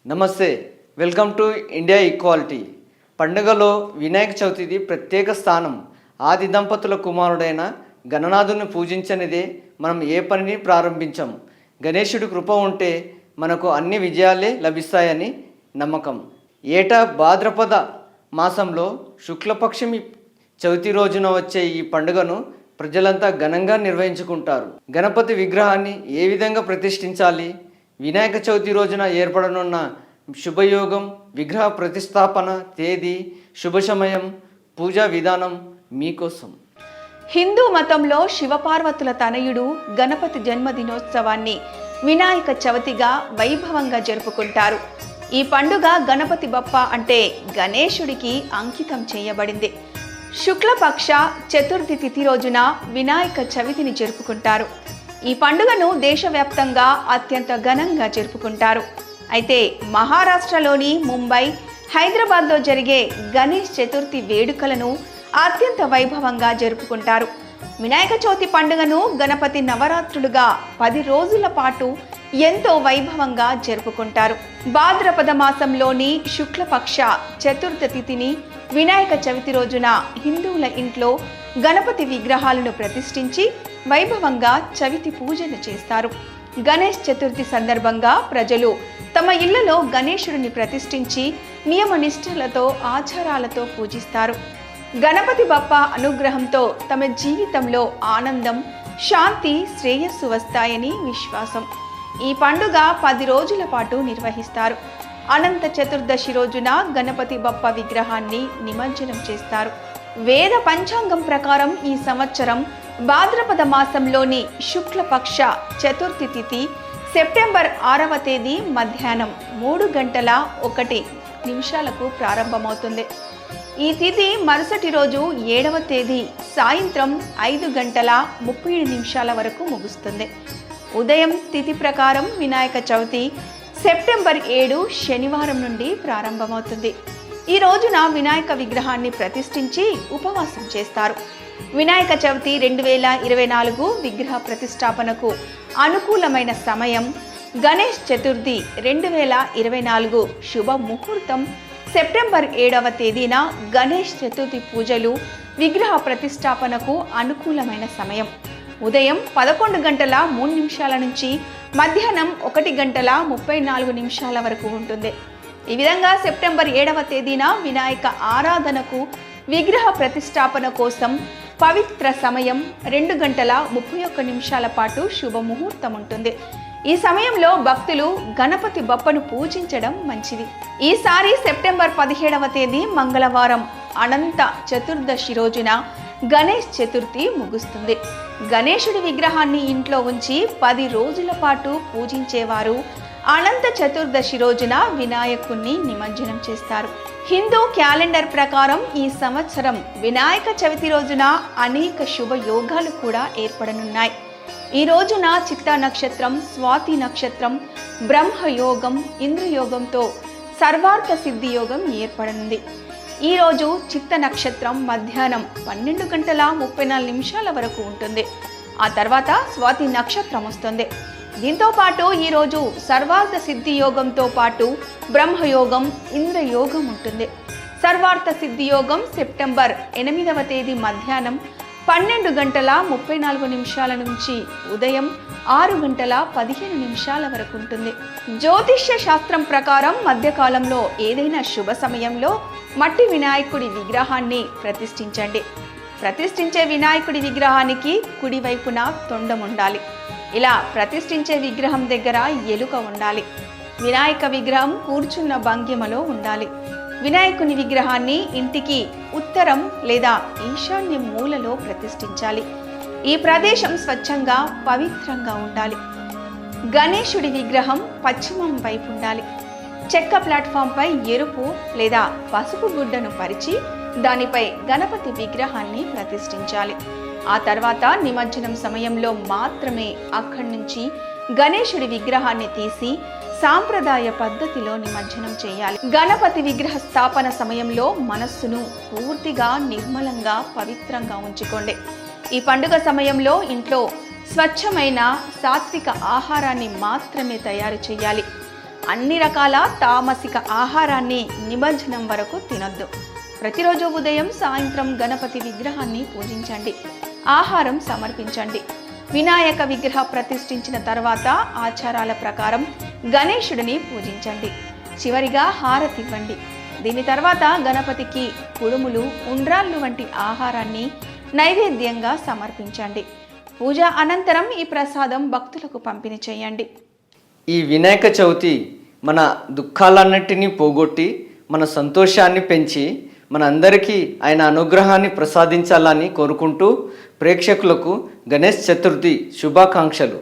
నమస్తే, welcome to India equality. పండుగలో వినాయక చవితిది ప్రత్యేక స్థానం. ఆది దంపతుల కుమారుడైన గణనాథుని పూజించనిదే మనం ఏ పనిని ప్రారంభించం. గణేశుడి కృప ఉంటే మనకు అన్ని విజయాలే లభిస్తాయని నమ్మకం. ఏటా భాద్రపద మాసంలో శుక్లపక్షమి చవితి రోజున వచ్చే ఈ పండుగను ప్రజలంతా ఘనంగా నిర్వహించుకుంటారు. గణపతి విగ్రహాన్ని ఏ విధంగా ప్రతిష్ఠించాలి, వినాయక చవితి రోజున ఏర్పడనున్న శుభయోగం, విగ్రహ ప్రతిష్టాపన తేదీ, శుభ సమయం, పూజా విధానం మీకోసం. హిందూ మతంలో శివపార్వతుల తనయుడు గణపతి జన్మదినోత్సవాన్ని వినాయక చవితిగా వైభవంగా జరుపుకుంటారు. ఈ పండుగ గణపతి బప్ప అంటే గణేశుడికి అంకితం చేయబడింది. శుక్లపక్ష చతుర్థి తిథి రోజున వినాయక చవితిని జరుపుకుంటారు. ఈ పండుగను దేశవ్యాప్తంగా అత్యంత ఘనంగా జరుపుకుంటారు. అయితే మహారాష్ట్రలోని ముంబై, హైదరాబాద్లో జరిగే గణేష్ చతుర్థి వేడుకలను అత్యంత వైభవంగా జరుపుకుంటారు. వినాయక చవితి పండుగను గణపతి నవరాత్రులుగా 10 రోజుల పాటు ఎంతో వైభవంగా జరుపుకుంటారు. భాద్రపద మాసంలోని శుక్లపక్ష చతుర్థ తిథిని వినాయక చవితి రోజున హిందువుల ఇంట్లో గణపతి విగ్రహాలను ప్రతిష్ఠించి వైభవంగా చవితి పూజలు చేస్తారు. గణేష్ చతుర్థి సందర్భంగా ప్రజలు తమ ఇళ్లలో గణేశుడిని ప్రతిష్ఠించి నియమనిష్టలతో ఆచారాలతో పూజిస్తారు. గణపతి బప్ప అనుగ్రహంతో తమ జీవితంలో ఆనందం, శాంతి, శ్రేయస్సు వస్తాయని విశ్వాసం. ఈ పండుగ 10 రోజుల పాటు నిర్వహిస్తారు. అనంత చతుర్దశి రోజున గణపతి బప్ప విగ్రహాన్ని నిమజ్జనం చేస్తారు. వేద పంచాంగం ప్రకారం ఈ సంవత్సరం భాద్రపద మాసంలోని శుక్లపక్ష చతుర్థి తిథి సెప్టెంబర్ 6వ తేదీ మధ్యాహ్నం 3:01 ప్రారంభమవుతుంది. ఈ తిథి మరుసటి రోజు 7వ తేదీ సాయంత్రం 5:37 వరకు ముగుస్తుంది. ఉదయం తిథి ప్రకారం వినాయక చవితి సెప్టెంబర్ 7 శనివారం నుండి ప్రారంభమవుతుంది. ఈ రోజున వినాయక విగ్రహాన్ని ప్రతిష్ఠించి ఉపవాసం చేస్తారు. వినాయక చవితి 2024 విగ్రహ ప్రతిష్టాపనకు అనుకూలమైన సమయం గణేష్ చతుర్థి 2024 శుభ ముహూర్తం సెప్టెంబర్ 7వ తేదీన గణేష్ చతుర్థి పూజలు, విగ్రహ ప్రతిష్టాపనకు అనుకూలమైన సమయం ఉదయం 11:03 నుంచి మధ్యాహ్నం 1:34 వరకు ఉంటుంది. ఈ విధంగా సెప్టెంబర్ 7వ తేదీన వినాయక ఆరాధనకు, విగ్రహ ప్రతిష్టాపన కోసం పవిత్ర సమయం 2:31 పాటు శుభముహూర్తం ఉంటుంది. ఈ సమయంలో భక్తులు గణపతి బప్పను పూజించడం మంచిది. ఈసారి సెప్టెంబర్ 17వ తేదీ మంగళవారం అనంత చతుర్దశి రోజున గణేష్ చతుర్థి ముగుస్తుంది. గణేశుడి విగ్రహాన్ని ఇంట్లో ఉంచి 10 రోజుల పాటు పూజించేవారు అనంత చతుర్దశి రోజున వినాయకుణ్ణి నిమజ్జనం చేస్తారు. హిందూ క్యాలెండర్ ప్రకారం ఈ సంవత్సరం వినాయక చవితి రోజున అనేక శుభ యోగాలు కూడా ఏర్పడనున్నాయి. ఈ రోజున చిత్త నక్షత్రం, స్వాతి నక్షత్రం, బ్రహ్మయోగం, ఇంద్రయోగంతో సర్వార్థ సిద్ధి యోగం ఏర్పడనుంది. ఈ రోజు చిత్త నక్షత్రం మధ్యాహ్నం 12:34 వరకు ఉంటుంది. ఆ తర్వాత స్వాతి నక్షత్రం వస్తుంది. దీంతో పాటు ఈరోజు సర్వార్థ సిద్ధి యోగంతో పాటు బ్రహ్మయోగం, ఇంద్రయోగం ఉంటుంది. సర్వార్థ సిద్ధి యోగం సెప్టెంబర్ 8వ తేదీ మధ్యాహ్నం 12:34 నుంచి ఉదయం 6:15 వరకు ఉంటుంది. జ్యోతిష్య శాస్త్రం ప్రకారం మధ్యకాలంలో ఏదైనా శుభ సమయంలో మట్టి వినాయకుడి విగ్రహాన్ని ప్రతిష్ఠించండి. ప్రతిష్ఠించే వినాయకుడి విగ్రహానికి కుడివైపున తొండం ఉండాలి. ఇలా ప్రతిష్ఠించే విగ్రహం దగ్గర ఎలుక ఉండాలి. వినాయక విగ్రహం కూర్చున్న భంగిమలో ఉండాలి. వినాయకుని విగ్రహాన్ని ఇంటికి ఉత్తరం లేదా ఈశాన్య మూలలో ప్రతిష్ఠించాలి. ఈ ప్రదేశం స్వచ్ఛంగా, పవిత్రంగా ఉండాలి. గణేశుడి విగ్రహం పశ్చిమం వైపు ఉండాలి. చెక్క ప్లాట్ఫామ్పై ఎరుపు లేదా పసుపు గుడ్డను పరిచి దానిపై గణపతి విగ్రహాన్ని ప్రతిష్ఠించాలి. ఆ తర్వాత నిమజ్జనం సమయంలో మాత్రమే అక్కడి నుంచి గణేశుడి విగ్రహాన్ని తీసి సాంప్రదాయ పద్ధతిలో నిమజ్జనం చేయాలి. గణపతి విగ్రహ స్థాపన సమయంలో మనస్సును పూర్తిగా నిర్మలంగా, పవిత్రంగా ఉంచుకోండి. ఈ పండుగ సమయంలో ఇంట్లో స్వచ్ఛమైన సాత్విక ఆహారాన్ని మాత్రమే తయారు చేయాలి. అన్ని రకాల తామసిక ఆహారాన్ని నిమజ్జనం వరకు తినొద్దు. ప్రతిరోజు ఉదయం సాయంత్రం గణపతి విగ్రహాన్ని పూజించండి, ఆహారం సమర్పించండి. వినాయక విగ్రహ ప్రతిష్ఠించిన తర్వాత ఆచారాల ప్రకారం గణేశుడిని పూజించండి. చివరిగా హారతి ఇవ్వండి. దీని తర్వాత గణపతికి కుడుములు, ఉండ్రాళ్ళు వంటి ఆహారాన్ని నైవేద్యంగా సమర్పించండి. పూజ అనంతరం ఈ ప్రసాదం భక్తులకు పంపిణీ చేయండి. ఈ వినాయక చవితి మన దుఃఖాలన్నిటినీ పోగొట్టి మన సంతోషాన్ని పెంచి మనందరికీ ఆయన అనుగ్రహాన్ని ప్రసాదించాలని కోరుకుంటూ ప్రేక్షకులకు గణేష్ చతుర్థి శుభాకాంక్షలు.